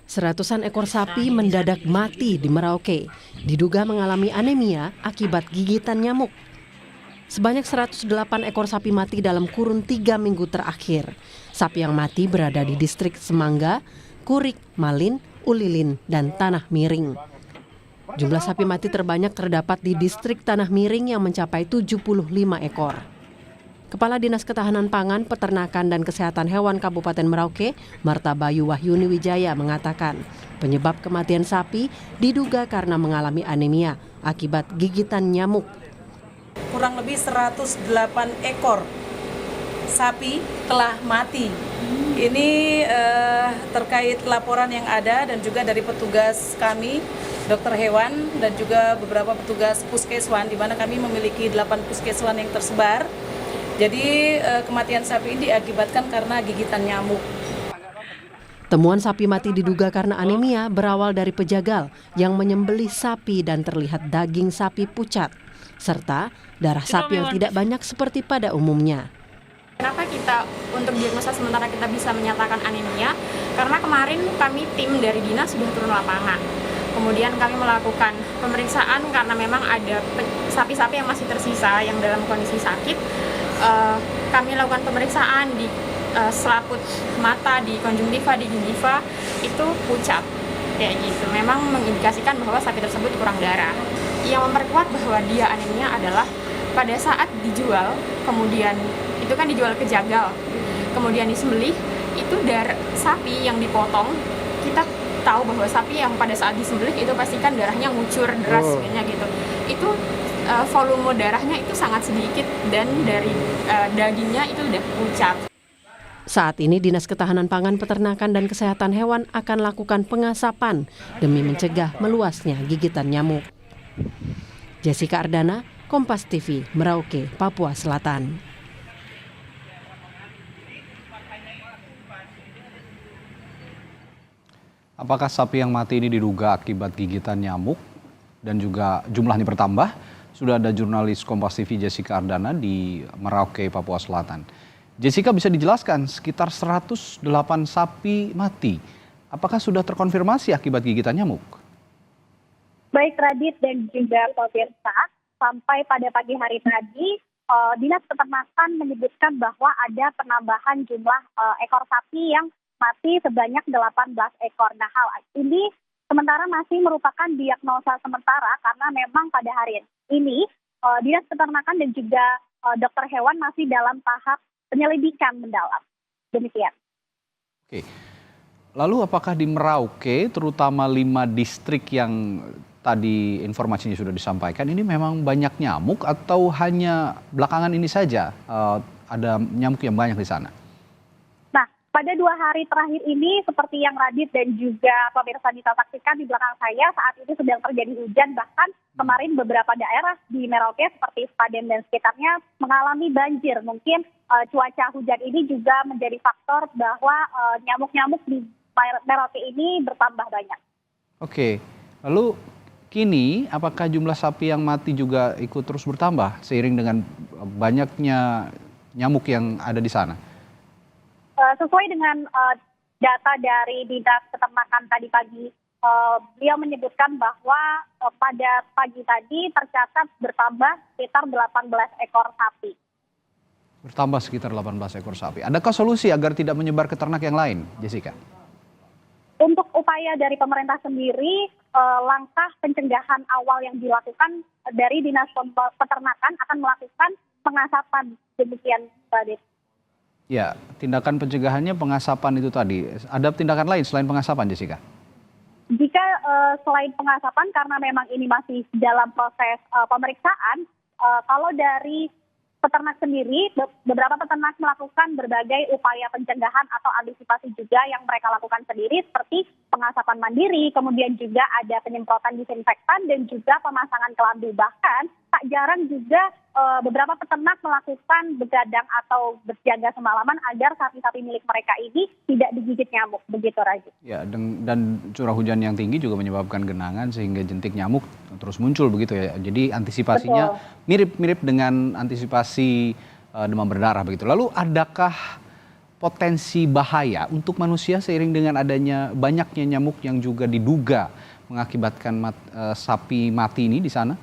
Seratusan ekor sapi mendadak mati di Merauke, diduga mengalami anemia akibat gigitan nyamuk. Sebanyak 108 ekor sapi mati dalam kurun 3 minggu terakhir. Sapi yang mati berada di distrik Semangga, Kurik, Malin, Ulilin, dan Tanah Miring. Jumlah sapi mati terbanyak terdapat di distrik Tanah Miring yang mencapai 75 ekor. Kepala Dinas Ketahanan Pangan, Peternakan, dan Kesehatan Hewan Kabupaten Merauke, Marta Bayu Wahyuni Wijaya mengatakan penyebab kematian sapi diduga karena mengalami anemia akibat gigitan nyamuk. Kurang lebih 108 ekor sapi telah mati. Ini terkait laporan yang ada dan juga dari petugas kami, dokter hewan dan juga beberapa petugas puskeswan, di mana kami memiliki 8 puskeswan yang tersebar. Jadi kematian sapi ini diakibatkan karena gigitan nyamuk. Temuan sapi mati diduga karena anemia berawal dari pejagal yang menyembelih sapi dan terlihat daging sapi pucat, serta darah sapi yang tidak banyak seperti pada umumnya. Kenapa kita untuk diagnosa sementara kita bisa menyatakan anemia? Karena kemarin kami tim dari dinas sudah turun lapangan. Kemudian kami melakukan pemeriksaan karena memang ada sapi-sapi yang masih tersisa yang dalam kondisi sakit. Kami lakukan pemeriksaan di selaput mata, di konjungtiva, di gingiva, itu pucat kayak gitu. Memang mengindikasikan bahwa sapi tersebut kurang darah. Yang memperkuat bahwa dia anemia adalah pada saat dijual, kemudian itu kan dijual ke jagal, kemudian disembelih, itu darah sapi yang dipotong, kita tahu bahwa sapi yang pada saat disembelih itu pastikan darahnya ngucur deras gitu. Itu volume darahnya itu sangat sedikit dan dari dagingnya itu udah pucat. Saat ini Dinas Ketahanan Pangan, Peternakan, dan Kesehatan Hewan akan lakukan pengasapan demi mencegah meluasnya gigitan nyamuk. Jessica Ardana, Kompas TV, Merauke, Papua Selatan. Apakah sapi yang mati ini diduga akibat gigitan nyamuk dan juga jumlahnya bertambah? Sudah ada jurnalis Kompas TV Jessica Ardana di Merauke, Papua Selatan. Jessica, bisa dijelaskan sekitar 108 sapi mati. Apakah sudah terkonfirmasi akibat gigitan nyamuk? Baik Radit dan juga pemirsa, sampai pada pagi hari tadi, Dinas Peternakan menyebutkan bahwa ada penambahan jumlah ekor sapi yang mati sebanyak 18 ekor. Nah, hal ini sementara masih merupakan diagnosa sementara karena memang pada hari ini Dinas Peternakan dan juga dokter hewan masih dalam tahap penyelidikan mendalam. Demikian. Oke. Lalu apakah di Merauke, terutama 5 distrik yang tadi informasinya sudah disampaikan, ini memang banyak nyamuk atau hanya belakangan ini saja ada nyamuk yang banyak di sana? Pada 2 hari terakhir ini, seperti yang Radit dan juga pemirsa bisa saksikan di belakang saya, saat ini sedang terjadi hujan. Bahkan kemarin beberapa daerah di Merauke seperti Paden dan sekitarnya mengalami banjir. Mungkin cuaca hujan ini juga menjadi faktor bahwa nyamuk-nyamuk di Merauke ini bertambah banyak. Oke, lalu kini apakah jumlah sapi yang mati juga ikut terus bertambah seiring dengan banyaknya nyamuk yang ada di sana? Sesuai dengan data dari Dinas Peternakan tadi pagi, beliau menyebutkan bahwa pada pagi tadi tercatat bertambah sekitar 18 ekor sapi. Bertambah sekitar 18 ekor sapi. Adakah solusi agar tidak menyebar ke ternak yang lain, Jessica? Untuk upaya dari pemerintah sendiri, langkah pencegahan awal yang dilakukan dari Dinas Peternakan akan melakukan pengasapan, demikian Pak. Ya, tindakan pencegahannya pengasapan itu tadi. Ada tindakan lain selain pengasapan, Jessica? Jika selain pengasapan, karena memang ini masih dalam proses pemeriksaan, kalau dari peternak sendiri, beberapa peternak melakukan berbagai upaya pencegahan atau antisipasi juga yang mereka lakukan sendiri, seperti pengasapan mandiri, kemudian juga ada penyemprotan disinfektan dan juga pemasangan kelambu. Bahkan tak jarang juga beberapa peternak melakukan begadang atau berjaga semalaman agar sapi-sapi milik mereka ini tidak digigit nyamuk. Begitu, Raji. Ya, dan curah hujan yang tinggi juga menyebabkan genangan sehingga jentik nyamuk terus muncul begitu ya. Jadi antisipasinya mirip-mirip dengan antisipasi demam berdarah begitu. Lalu adakah potensi bahaya untuk manusia seiring dengan adanya banyaknya nyamuk yang juga diduga mengakibatkan sapi mati ini di sana?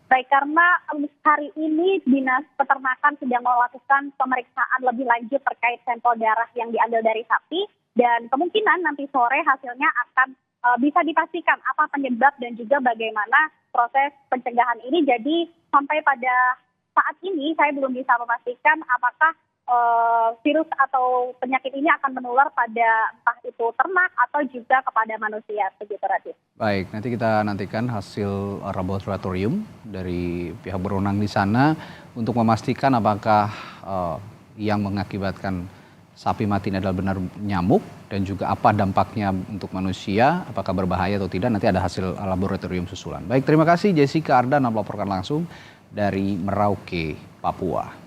Baik, karena hari ini Dinas Peternakan sedang melakukan pemeriksaan lebih lanjut terkait sampel darah yang diambil dari sapi, dan kemungkinan nanti sore hasilnya akan bisa dipastikan apa penyebab dan juga bagaimana proses pencegahan ini. Jadi sampai pada saat ini saya belum bisa memastikan apakah virus atau penyakit ini akan menular pada entah itu ternak atau juga kepada manusia, begitu Radit. Baik, nanti kita nantikan hasil laboratorium dari pihak berwenang di sana untuk memastikan apakah yang mengakibatkan sapi mati ini adalah benar nyamuk dan juga apa dampaknya untuk manusia, apakah berbahaya atau tidak. Nanti ada hasil laboratorium susulan. Baik, terima kasih Jessica Ardana melaporkan langsung dari Merauke, Papua.